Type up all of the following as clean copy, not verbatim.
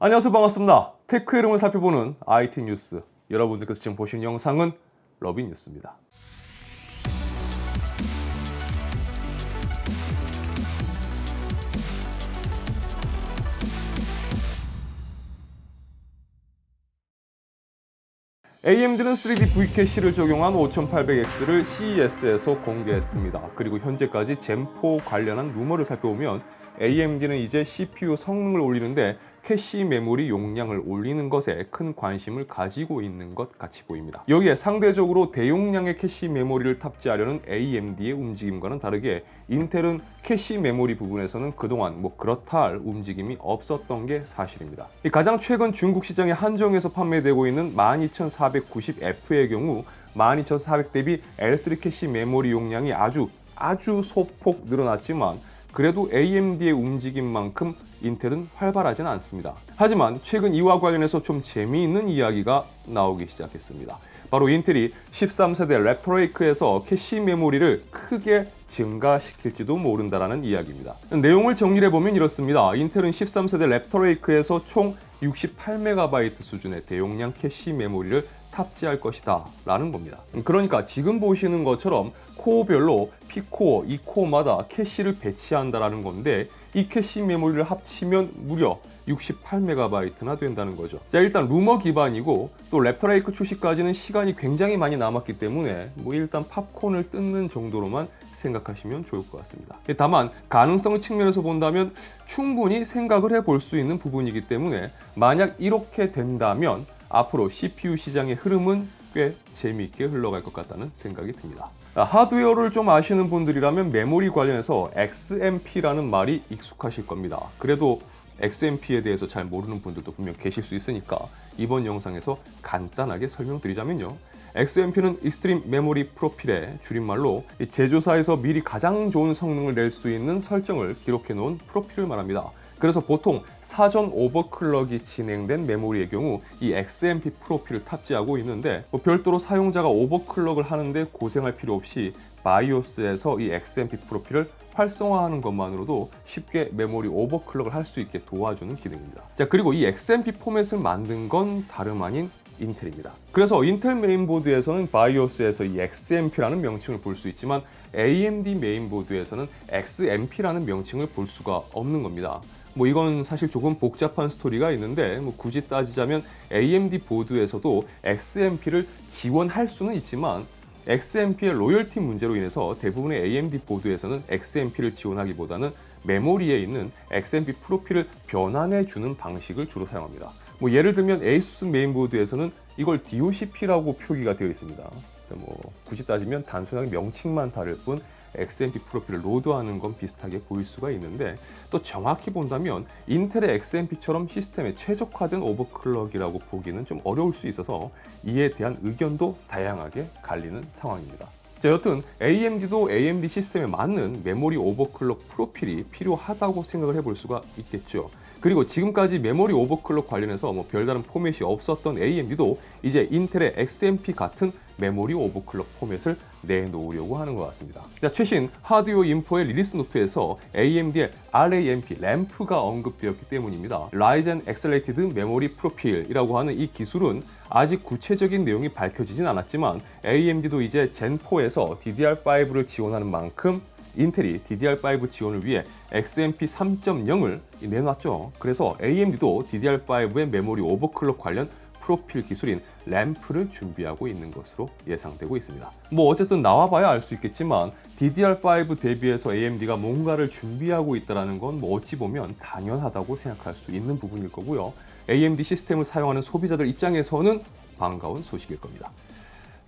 안녕하세요, 반갑습니다. 테크 흐름을 살펴보는 IT 뉴스. 여러분들께서 지금 보시는 영상은 러비 뉴스입니다. AMD는 3D V캐시를 적용한 5800X를 CES에서 공개했습니다. 그리고 현재까지 젠4 관련한 루머를 살펴보면 AMD는 이제 CPU 성능을 올리는데 캐시 메모리 용량을 올리는 것에 큰 관심을 가지고 있는 것 같이 보입니다. 여기에 상대적으로 대용량의 캐시 메모리를 탑재하려는 AMD의 움직임과는 다르게 인텔은 캐시 메모리 부분에서는 그동안 그렇다 할 움직임이 없었던 게 사실입니다. 가장 최근 중국 시장에 한정해서 판매되고 있는 12490F의 경우 12400 대비 L3 캐시 메모리 용량이 아주 소폭 늘어났지만 그래도 AMD의 움직임만큼 인텔은 활발하지는 않습니다. 하지만 최근 이와 관련해서 좀 재미있는 이야기가 나오기 시작했습니다. 바로 인텔이 13세대 랩터레이크에서 캐시 메모리를 크게 증가시킬지도 모른다라는 이야기입니다. 내용을 정리해보면 이렇습니다. 인텔은 13세대 랩터레이크에서 총 68MB 수준의 대용량 캐시 메모리를 탑재할 것이다 라는 겁니다. 그러니까 지금 보시는 것처럼 코어별로 P코어, E코어마다 캐시를 배치한다라는 건데 이 캐시 메모리를 합치면 무려 68MB나 된다는 거죠. 자, 일단 루머 기반이고 또 랩터레이크 출시까지는 시간이 굉장히 많이 남았기 때문에 일단 팝콘을 뜯는 정도로만 생각하시면 좋을 것 같습니다. 다만 가능성 측면에서 본다면 충분히 생각을 해볼 수 있는 부분이기 때문에 만약 이렇게 된다면 앞으로 CPU 시장의 흐름은 꽤 재미있게 흘러갈 것 같다는 생각이 듭니다. 하드웨어를 좀 아시는 분들이라면 메모리 관련해서 XMP라는 말이 익숙하실 겁니다. 그래도 XMP에 대해서 잘 모르는 분들도 분명 계실 수 있으니까 이번 영상에서 간단하게 설명드리자면요. XMP는 Extreme Memory Profil의 줄임말로 제조사에서 미리 가장 좋은 성능을 낼 수 있는 설정을 기록해 놓은 프로필을 말합니다. 그래서 보통 사전 오버클럭이 진행된 메모리의 경우 이 XMP 프로필을 탑재하고 있는데 별도로 사용자가 오버클럭을 하는데 고생할 필요 없이 바이오스에서 이 XMP 프로필을 활성화하는 것만으로도 쉽게 메모리 오버클럭을 할 수 있게 도와주는 기능입니다. 자, 그리고 이 XMP 포맷을 만든 건 다름 아닌 인텔입니다. 그래서 인텔 메인보드에서는 바이오스에서 이 XMP라는 명칭을 볼 수 있지만 AMD 메인보드에서는 XMP라는 명칭을 볼 수가 없는 겁니다. 이건 사실 조금 복잡한 스토리가 있는데 굳이 따지자면 AMD 보드에서도 XMP를 지원할 수는 있지만 XMP의 로열티 문제로 인해서 대부분의 AMD 보드에서는 XMP를 지원하기보다는 메모리에 있는 XMP 프로필을 변환해주는 방식을 주로 사용합니다. 예를 들면 ASUS 메인보드에서는 이걸 DOCP라고 표기가 되어 있습니다. 굳이 따지면 단순하게 명칭만 다를 뿐 XMP 프로필을 로드하는 건 비슷하게 보일 수가 있는데 또 정확히 본다면 인텔의 XMP처럼 시스템에 최적화된 오버클럭이라고 보기는 좀 어려울 수 있어서 이에 대한 의견도 다양하게 갈리는 상황입니다. 자, 여튼 AMD도 AMD 시스템에 맞는 메모리 오버클럭 프로필이 필요하다고 생각을 해볼 수가 있겠죠. 그리고 지금까지 메모리 오버클럭 관련해서 별다른 포맷이 없었던 AMD도 이제 인텔의 XMP 같은 메모리 오버클럭 포맷을 내놓으려고 하는 것 같습니다. 자, 최신 하드웨어 인포의 리리스 노트에서 AMD의 RAMP, 램프가 언급되었기 때문입니다. Ryzen Accelerated Memory Profil이라고 하는 이 기술은 아직 구체적인 내용이 밝혀지진 않았지만 AMD도 이제 젠4에서 DDR5를 지원하는 만큼 인텔이 DDR5 지원을 위해 XMP 3.0을 내놨죠. 그래서 AMD도 DDR5의 메모리 오버클럭 관련 프로필 기술인 램프를 준비하고 있는 것으로 예상되고 있습니다. 어쨌든 나와봐야 알 수 있겠지만 DDR5 대비해서 AMD가 뭔가를 준비하고 있다는 건 어찌 보면 당연하다고 생각할 수 있는 부분일 거고요. AMD 시스템을 사용하는 소비자들 입장에서는 반가운 소식일 겁니다.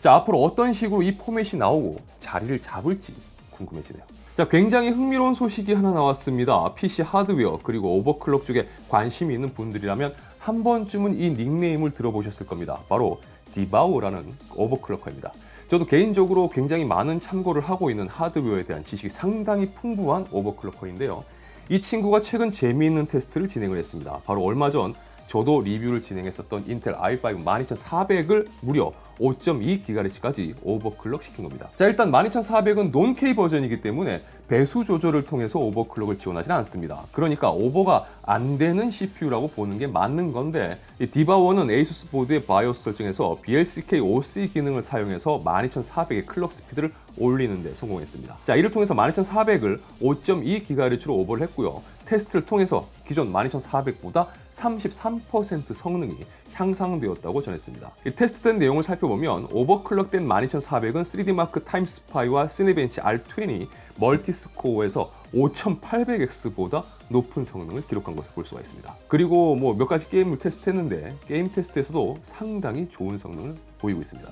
자, 앞으로 어떤 식으로 이 포맷이 나오고 자리를 잡을지 궁금해지네요. 자, 굉장히 흥미로운 소식이 하나 나왔습니다. PC 하드웨어 그리고 오버클럭 쪽에 관심이 있는 분들이라면 한 번쯤은 이 닉네임을 들어보셨을 겁니다. 바로 디바오라는 오버클럭커입니다. 저도 개인적으로 굉장히 많은 참고를 하고 있는 하드웨어에 대한 지식이 상당히 풍부한 오버클럭커인데요. 이 친구가 최근 재미있는 테스트를 진행을 했습니다. 바로 얼마 전 저도 리뷰를 진행했었던 인텔 i5 12400을 무려 5.2GHz까지 오버클럭 시킨 겁니다. 자, 일단 12400은 논-K 버전이기 때문에 배수 조절을 통해서 오버클럭을 지원하지 않습니다. 그러니까 오버가 안 되는 CPU라고 보는 게 맞는 건데, 이 디바원은 에이수스 보드의 바이오스 설정에서 BLCK OC 기능을 사용해서 12400의 클럭 스피드를 올리는 데 성공했습니다. 자, 이를 통해서 12400을 5.2GHz로 오버를 했고요. 테스트를 통해서 기존 12400보다 33% 성능이 향상되었다고 전했습니다. 이 테스트된 내용을 살펴보면 오버클럭된 12400은 3D마크 타임스파이와 시네벤치 R20 멀티스코어에서 5800X보다 높은 성능을 기록한 것을 볼 수가 있습니다. 그리고 뭐 몇 가지 게임을 테스트했는데 게임 테스트에서도 상당히 좋은 성능을 보이고 있습니다.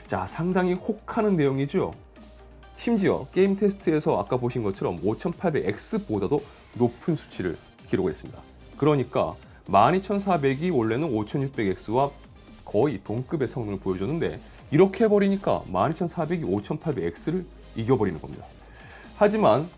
자, 상당히 혹하는 내용이죠. 심지어 게임 테스트에서 아까 보신 것처럼 5800X보다도 높은 수치를 기록했습니다. 그러니까 12400이 원래는 5600X와 거의 동급의 성능을 보여줬는데 이렇게 해버리니까 12400이 5800X를 이겨버리는 겁니다. 하지만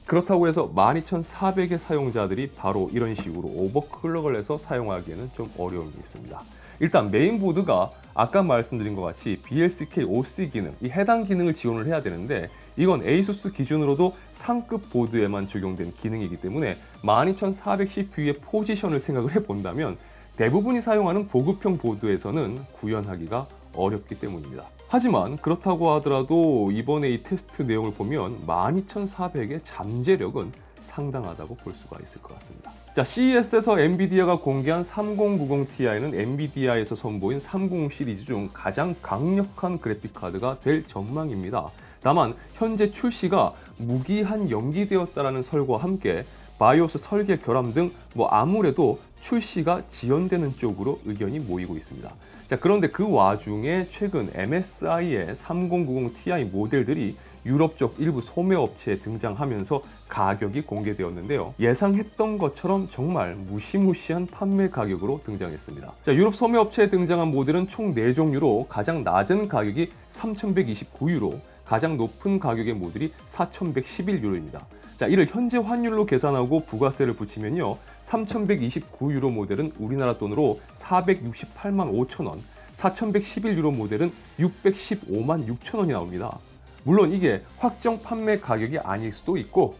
그렇다고 해서 12400의 사용자들이 바로 이런 식으로 오버클럭을 해서 사용하기에는 좀 어려움이 있습니다. 일단 메인보드가 아까 말씀드린 것 같이 BLCK OC 기능, 이 해당 기능을 지원을 해야 되는데 이건 에이수스 기준으로도 상급 보드에만 적용된 기능이기 때문에 12400 CPU의 포지션을 생각을 해본다면 대부분이 사용하는 보급형 보드에서는 구현하기가 어렵기 때문입니다. 하지만 그렇다고 하더라도 이번에 이 테스트 내용을 보면 12400의 잠재력은 상당하다고 볼 수가 있을 것 같습니다. 자, CES에서 엔비디아가 공개한 3090ti는 엔비디아에서 선보인 30 시리즈 중 가장 강력한 그래픽 카드가 될 전망입니다. 다만 현재 출시가 무기한 연기되었다라는 설과 함께 바이오스 설계 결함 등 아무래도 출시가 지연되는 쪽으로 의견이 모이고 있습니다. 자, 그런데 그 와중에 최근 MSI의 3090ti 모델들이 유럽 쪽 일부 소매업체에 등장하면서 가격이 공개되었는데요. 예상했던 것처럼 정말 무시무시한 판매 가격으로 등장했습니다. 자, 유럽 소매업체에 등장한 모델은 총 4종류로 가장 낮은 가격이 3129유로, 가장 높은 가격의 모델이 4111유로입니다. 자, 이를 현재 환율로 계산하고 부가세를 붙이면요, 3129유로 모델은 우리나라 돈으로 468만 5천원, 4111유로 모델은 615만 6천원이 나옵니다. 물론 이게 확정 판매 가격이 아닐 수도 있고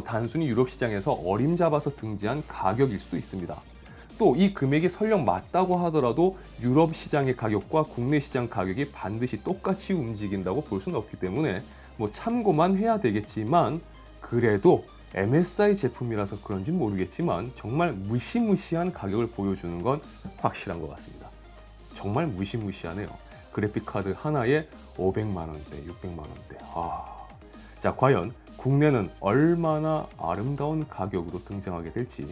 단순히 유럽 시장에서 어림잡아서 등재한 가격일 수도 있습니다. 또 이 금액이 설령 맞다고 하더라도 유럽 시장의 가격과 국내 시장 가격이 반드시 똑같이 움직인다고 볼 수는 없기 때문에 참고만 해야 되겠지만, 그래도 MSI 제품이라서 그런지 모르겠지만 정말 무시무시한 가격을 보여주는 건 확실한 것 같습니다. 정말 무시무시하네요. 그래픽카드 하나에 500만원대, 600만원대. 자, 과연 국내는 얼마나 아름다운 가격으로 등장하게 될지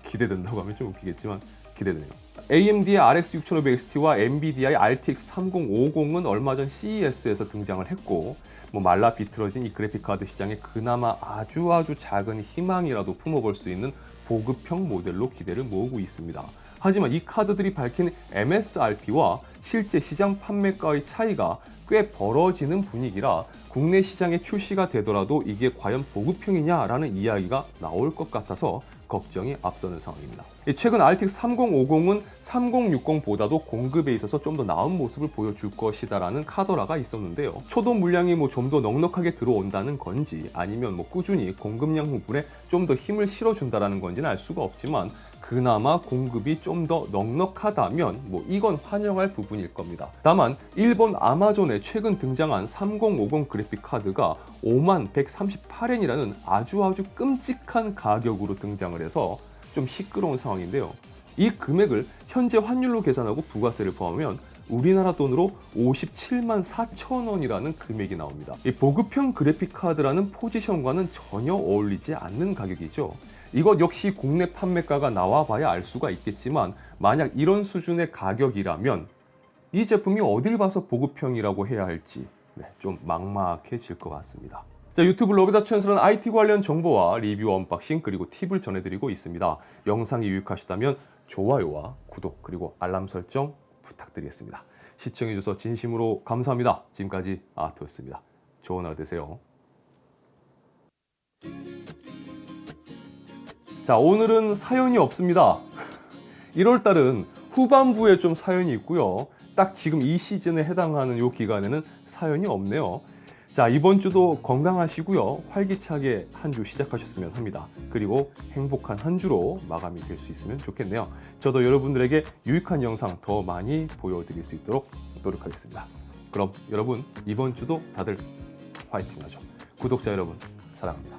기대된다고 하면 좀 웃기겠지만 기대되네요. AMD의 RX 6500XT와 엔비디아의 RTX 3050은 얼마 전 CES에서 등장을 했고 말라 비틀어진 이 그래픽카드 시장에 그나마 아주 작은 희망이라도 품어볼 수 있는 보급형 모델로 기대를 모으고 있습니다. 하지만 이 카드들이 밝힌 MSRP와 실제 시장 판매가의 차이가 꽤 벌어지는 분위기라 국내 시장에 출시가 되더라도 이게 과연 보급형이냐라는 이야기가 나올 것 같아서 걱정이 앞서는 상황입니다. 최근 RTX 3050은 3060보다도 공급에 있어서 좀 더 나은 모습을 보여줄 것이다라는 카더라가 있었는데요. 초도 물량이 좀 더 넉넉하게 들어온다는 건지 아니면 꾸준히 공급량 부분에 좀 더 힘을 실어준다라는 건지는 알 수가 없지만 그나마 공급이 좀 더 넉넉하다면 이건 환영할 부분일 겁니다. 다만 일본 아마존에 최근 등장한 3050 그래픽 카드가 5138엔이라는 아주 끔찍한 가격으로 등장을 해서 좀 시끄러운 상황인데요. 이 금액을 현재 환율로 계산하고 부가세를 포함하면 우리나라 돈으로 57만 4천 원이라는 금액이 나옵니다. 이 보급형 그래픽 카드라는 포지션과는 전혀 어울리지 않는 가격이죠. 이것 역시 국내 판매가가 나와봐야 알 수가 있겠지만 만약 이런 수준의 가격이라면 이 제품이 어딜 봐서 보급형이라고 해야 할지 좀 막막해질 것 같습니다. 자, 유튜브 러비다 최연소는 IT 관련 정보와 리뷰 언박싱 그리고 팁을 전해드리고 있습니다. 영상이 유익하시다면 좋아요와 구독 그리고 알람 설정 부탁드리겠습니다. 시청해주셔서 진심으로 감사합니다. 지금까지 아토였습니다. 좋은 하루 되세요. 자, 오늘은 사연이 없습니다. 1월달은 후반부에 좀 사연이 있고요. 딱 지금 이 시즌에 해당하는 요 기간에는 사연이 없네요. 자, 이번 주도 건강하시고요. 활기차게 한 주 시작하셨으면 합니다. 그리고 행복한 한 주로 마감이 될 수 있으면 좋겠네요. 저도 여러분들에게 유익한 영상 더 많이 보여드릴 수 있도록 노력하겠습니다. 그럼 여러분 이번 주도 다들 화이팅 하죠. 구독자 여러분 사랑합니다.